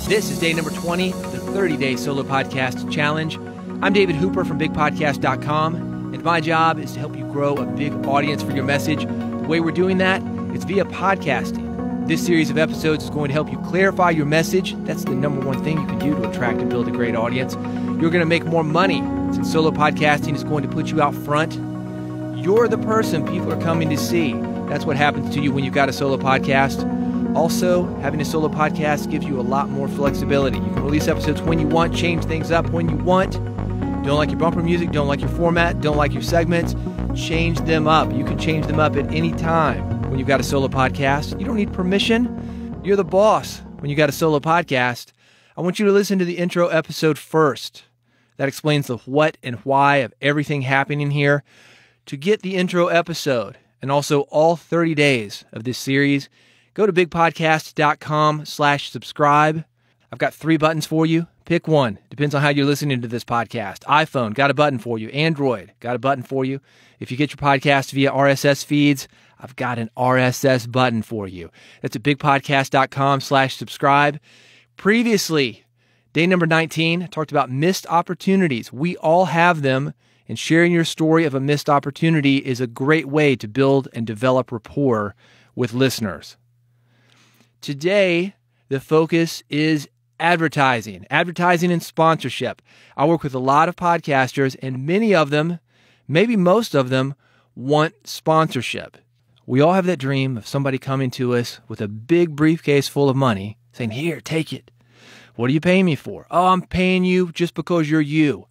This is day number 20 of the 30-day solo podcast challenge. I'm David Hooper from bigpodcast.com, and my job is to help you grow a big audience for your message. The way we're doing that is via podcasting. This series of episodes is going to help you clarify your message. That's the number one thing you can do to attract and build a great audience. You're going to make more money since solo podcasting is going to put you out front. You're the person people are coming to see. That's what happens to you when you've got a solo podcast. Also, having a solo podcast gives you a lot more flexibility. You can release episodes when you want, change things up when you want. Don't like your bumper music, don't like your format, don't like your segments, change them up. You can change them up at any time when you've got a solo podcast. You don't need permission. You're the boss when you got a solo podcast. I want you to listen to the intro episode first. That explains the what and why of everything happening here. To get the intro episode and also all 30 days of this series, go to bigpodcast.com/subscribe. I've got 3 buttons for you. Pick one. Depends on how you're listening to this podcast. iPhone, got a button for you. Android, got a button for you. If you get your podcast via RSS feeds, I've got an RSS button for you. That's at bigpodcast.com/subscribe. Previously, day number 19, I talked about missed opportunities. We all have them, and sharing your story of a missed opportunity is a great way to build and develop rapport with listeners. Today, the focus is advertising and sponsorship. I work with a lot of podcasters, and many of them, maybe most of them, want sponsorship. We all have that dream of somebody coming to us with a big briefcase full of money, saying, "Here, take it. What are you paying me for?" "Oh, I'm paying you just because you're you."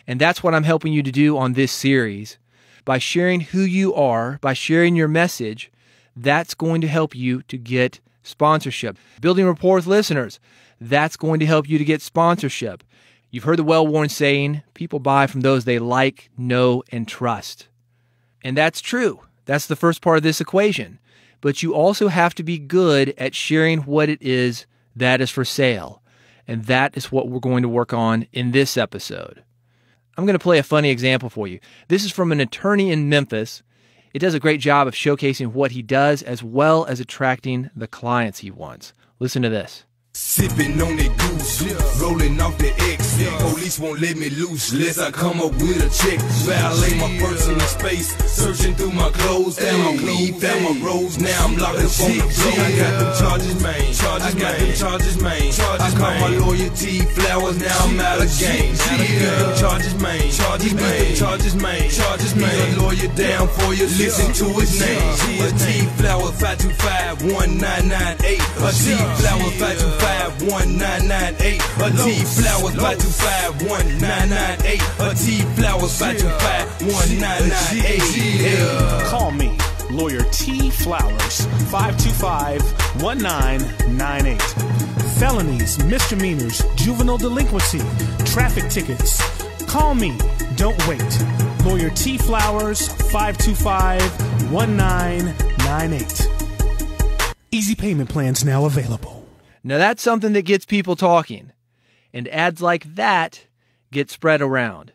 And that's what I'm helping you to do on this series. By sharing who you are, by sharing your message, that's going to help you to get sponsorship. Building rapport with listeners, that's going to help you to get sponsorship. You've heard the well-worn saying, people buy from those they like, know, and trust. And that's true. That's the first part of this equation. But you also have to be good at sharing what it is that is for sale. And that is what we're going to work on in this episode. I'm going to play a funny example for you. This is from an attorney in Memphis. It does a great job of showcasing what he does as well as attracting the clients he wants. Listen to this. Sipping on that goose, rolling off the X. Police won't let me loose unless I come up with a check. Violate my personal space, searching through my clothes. Found my weed, found my rose. Now I'm locked up on the floor. I got them charges, man. I call my lawyer T Flowers. Now I'm out of game. Charges, man. He's a lawyer down for you. Listen to his name. A T Flower 525-1998. A T Flower 525-1998. A T Flowers 525-1998. A T Flowers 525-1998. Call me, Lawyer T Flowers, 525-1998. Felonies, misdemeanors, juvenile delinquency, traffic tickets. Call me. Don't wait. Lawyer T Flowers, 525-1998. Easy payment plans now available. Now that's something that gets people talking. And ads like that get spread around.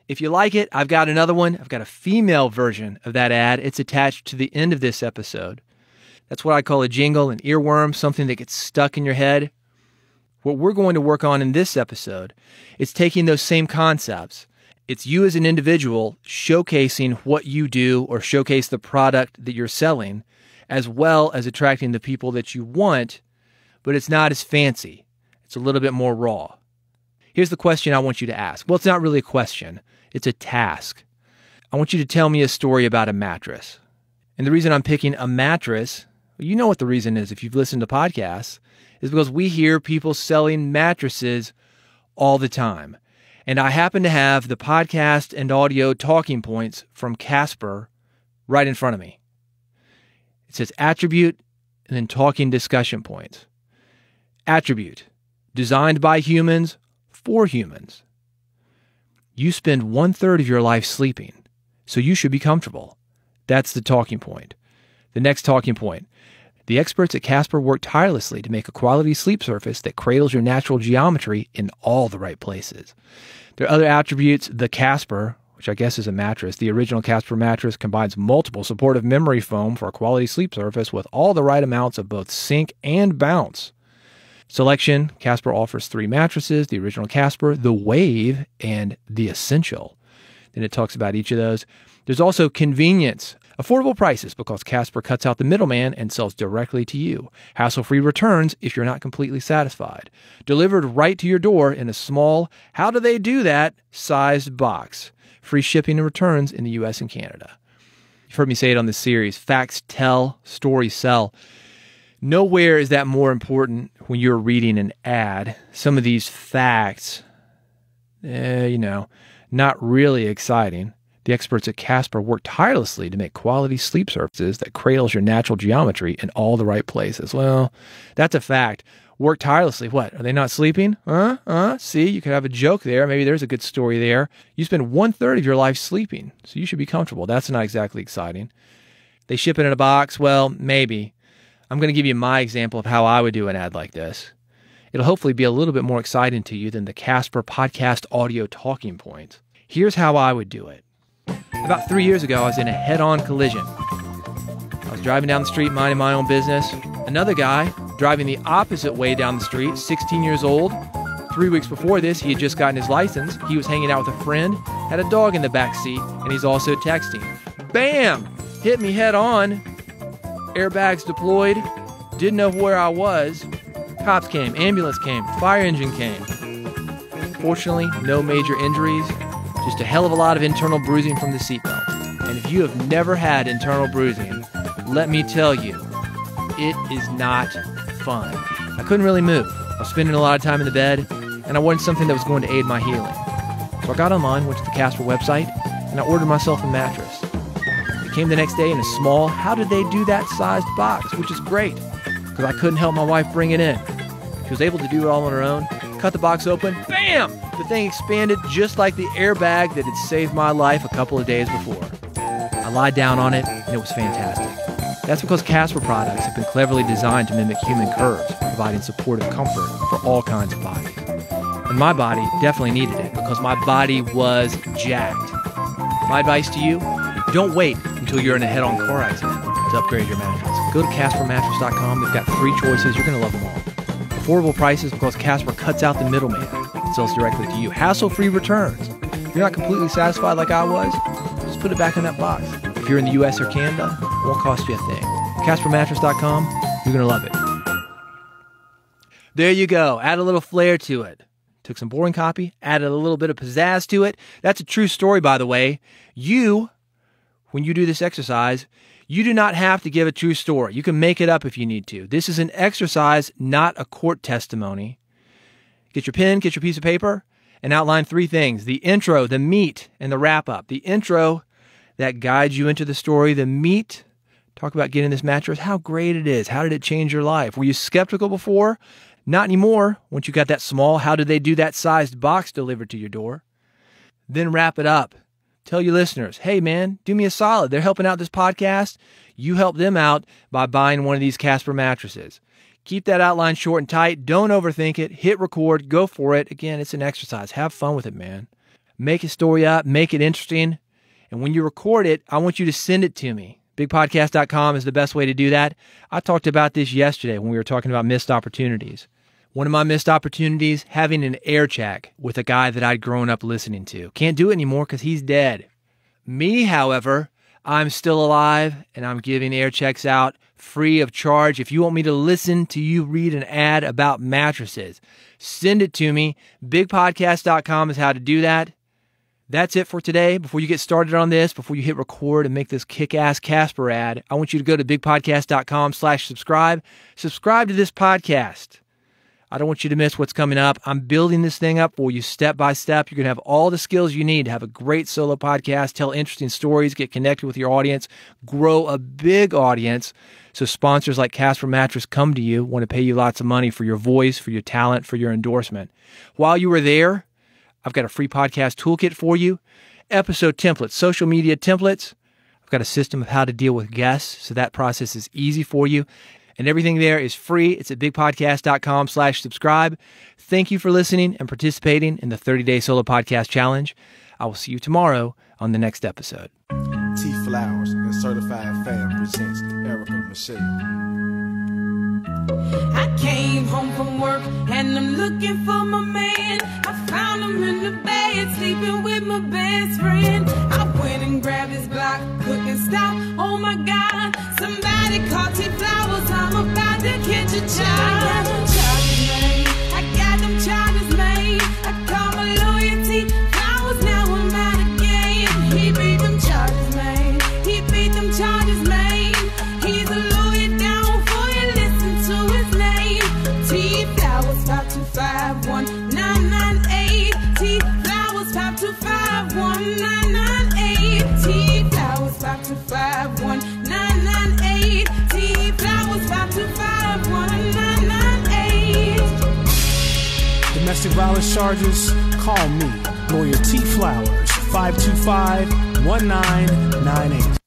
If you like it, I've got another one. I've got a female version of that ad. It's attached to the end of this episode. That's what I call a jingle, an earworm, something that gets stuck in your head. What we're going to work on in this episode is taking those same concepts. It's you as an individual showcasing what you do or showcase the product that you're selling, as well as attracting the people that you want, but it's not as fancy. It's a little bit more raw. Here's the question I want you to ask. Well, it's not really a question. It's a task. I want you to tell me a story about a mattress. And the reason I'm picking a mattress, you know what the reason is if you've listened to podcasts, is because we hear people selling mattresses all the time. And I happen to have the podcast and audio talking points from Casper right in front of me. It says attribute and then talking discussion points. Attribute, designed by humans for humans. You spend 1/3 of your life sleeping, so you should be comfortable. That's the talking point. The next talking point. The experts at Casper work tirelessly to make a quality sleep surface that cradles your natural geometry in all the right places. There are other attributes. The Casper, which I guess is a mattress. The original Casper mattress combines multiple supportive memory foam for a quality sleep surface with all the right amounts of both sink and bounce. Selection, Casper offers 3 mattresses, the original Casper, the Wave, and the Essential. Then it talks about each of those. There's also convenience. Affordable prices because Casper cuts out the middleman and sells directly to you. Hassle-free returns if you're not completely satisfied. Delivered right to your door in a small, how do they do that, sized box. Free shipping and returns in the U.S. and Canada. You've heard me say it on this series, facts tell, stories sell. Nowhere is that more important when you're reading an ad. Some of these facts, not really exciting. The experts at Casper work tirelessly to make quality sleep surfaces that cradles your natural geometry in all the right places. Well, that's a fact. Work tirelessly. What? Are they not sleeping? See, you could have a joke there. Maybe there's a good story there. You spend 1/3 of your life sleeping, so you should be comfortable. That's not exactly exciting. They ship it in a box? Well, maybe. I'm going to give you my example of how I would do an ad like this. It'll hopefully be a little bit more exciting to you than the Casper podcast audio talking points. Here's how I would do it. About 3 years ago, I was in a head-on collision. I was driving down the street, minding my own business. Another guy, driving the opposite way down the street, 16 years old. 3 weeks before this, he had just gotten his license. He was hanging out with a friend, had a dog in the back seat, and he's also texting. Bam! Hit me head-on. Airbags deployed. Didn't know where I was. Cops came, ambulance came, fire engine came. Fortunately, no major injuries. Just a hell of a lot of internal bruising from the seatbelt. And if you have never had internal bruising, let me tell you, it is not fun. I couldn't really move. I was spending a lot of time in the bed, and I wanted something that was going to aid my healing. So I got online, went to the Casper website, and I ordered myself a mattress. It came the next day in a small, how did they do that sized box, which is great, because I couldn't help my wife bring it in. She was able to do it all on her own. Cut the box open, bam! The thing expanded just like the airbag that had saved my life a couple of days before. I lied down on it, and it was fantastic. That's because Casper products have been cleverly designed to mimic human curves, providing supportive comfort for all kinds of bodies. And my body definitely needed it because my body was jacked. My advice to you, don't wait until you're in a head-on car accident to upgrade your mattress. Go to CasperMattress.com. They've got 3 choices. You're going to love them all. Affordable prices because Casper cuts out the middleman and sells directly to you. Hassle-free returns. If you're not completely satisfied like I was, just put it back in that box. If you're in the U.S. or Canada, it won't cost you a thing. CasperMattress.com, you're going to love it. There you go. Add a little flair to it. Took some boring copy, added a little bit of pizzazz to it. That's a true story, by the way. When you do this exercise, you do not have to give a true story. You can make it up if you need to. This is an exercise, not a court testimony. Get your pen, get your piece of paper, and outline 3 things. The intro, the meat, and the wrap-up. The intro, that guides you into the story. The meat, talk about getting this mattress, how great it is. How did it change your life? Were you skeptical before? Not anymore. Once you got that small, how did they do that sized box delivered to your door? Then wrap it up. Tell your listeners, hey man, do me a solid. They're helping out this podcast. You help them out by buying one of these Casper mattresses. Keep that outline short and tight. Don't overthink it. Hit record. Go for it. Again, it's an exercise. Have fun with it, man. Make a story up. Make it interesting. And when you record it, I want you to send it to me. BigPodcast.com is the best way to do that. I talked about this yesterday when we were talking about missed opportunities. One of my missed opportunities, having an air check with a guy that I'd grown up listening to. Can't do it anymore because he's dead. Me, however, I'm still alive and I'm giving air checks out free of charge. If you want me to listen to you read an ad about mattresses, send it to me. BigPodcast.com is how to do that. That's it for today. Before you get started on this, before you hit record and make this kick-ass Casper ad, I want you to go to bigpodcast.com/subscribe. Subscribe to this podcast. I don't want you to miss what's coming up. I'm building this thing up for you step by step. You're going to have all the skills you need to have a great solo podcast, tell interesting stories, get connected with your audience, grow a big audience. So sponsors like Casper Mattress come to you, want to pay you lots of money for your voice, for your talent, for your endorsement. While you were there, I've got a free podcast toolkit for you, episode templates, social media templates. I've got a system of how to deal with guests, so that process is easy for you. And everything there is free. It's at bigpodcast.com/subscribe. Thank you for listening and participating in the 30-Day Solo Podcast Challenge. I will see you tomorrow on the next episode. T Flowers and Certified Fan presents Erica Michelle. I came home from work and I'm looking for my man. I found him in the bed, sleeping with my best friend. I went and grabbed his block, couldn't stop. Oh my God, somebody call T Flowers. I'm about to catch a child. I got them charges made. I call my lawyer T Flowers. Now I'm out again. He beat them charges made. He beat them charges made. He's a lawyer down for you. Listen to his name. T Flowers 5251998. T Flowers 5251998. T Flowers 5251998. T Flowers 5251998. Domestic violence charges? Call me, Lawyer T Flowers, 525-1998.